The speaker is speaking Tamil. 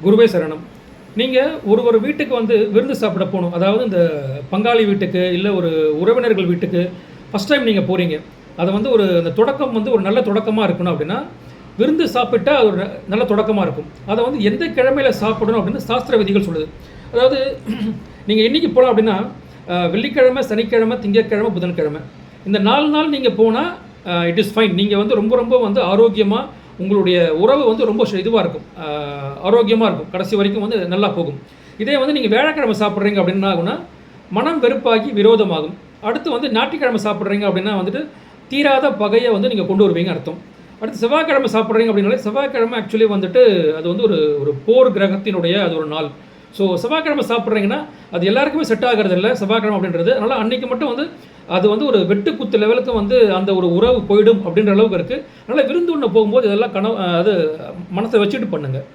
குருவே சரணம். நீங்கள் ஒரு வீட்டுக்கு வந்து விருந்து சாப்பிட போகணும். அதாவது இந்த பங்காளி வீட்டுக்கு, இல்லை ஒரு உறவினர்கள் வீட்டுக்கு ஃபஸ்ட் டைம் நீங்கள் போகிறீங்க. அதை வந்து அந்த தொடக்கம் வந்து ஒரு நல்ல தொடக்கமாக இருக்கணும் அப்படின்னா, விருந்து சாப்பிட்டா அது ஒரு நல்ல தொடக்கமாக இருக்கும். அதை வந்து எந்த கிழமையில் சாப்பிடணும் அப்படின்னு சாஸ்திர விதிகள் சொல்லுது. அதாவது நீங்கள் என்றைக்கு போகலாம் அப்படின்னா, வெள்ளிக்கிழமை, சனிக்கிழமை, திங்கட்கிழமை, புதன்கிழமை இந்த 4 நாள் நீங்கள் போனால் இட் இஸ் ஃபைன். நீங்கள் வந்து ரொம்ப ரொம்ப வந்து ஆரோக்கியமாக உங்களுடைய உறவு வந்து ரொம்ப இதுவாக இருக்கும், ஆரோக்கியமாக இருக்கும், கடைசி வரைக்கும் வந்து நல்லா போகும். இதே வந்து நீங்கள் வியாழக்கிழமை சாப்பிட்றீங்க அப்படின்னா ஆகுனா மனம் வெறுப்பாகி விரோதமாகும். அடுத்து வந்து ஞாயிற்றுக்கிழமை சாப்பிட்றீங்க அப்படின்னா வந்துட்டு தீராத பகையை வந்து நீங்கள் கொண்டு வருவீங்க அர்த்தம். அடுத்து செவ்வாய்க்கிழமை சாப்பிட்றீங்க அப்படின்னாலே செவ்வாய்க்கிழமை ஆக்சுவலி வந்துட்டு அது வந்து ஒரு போர் கிரகத்தினுடைய அது ஒரு நாள். ஸோ செவ்வாய்க்கிழமை சாப்பிட்றீங்கன்னா அது எல்லாருக்குமே செட் ஆகிறது இல்லை செவ்வாய்க்கிழமை அப்படின்றது. அதனால் அன்றைக்கி மட்டும் வந்து அது வந்து ஒரு வெட்டுக்குத்து லெவலுக்கு வந்து அந்த ஒரு உறவு போயிடும் அப்படின்ற அளவுக்கு இருக்குது. அதனால் விருந்து ஒன்று போகும்போது இதெல்லாம் அது மனசை வச்சுட்டு பண்ணுங்கள்.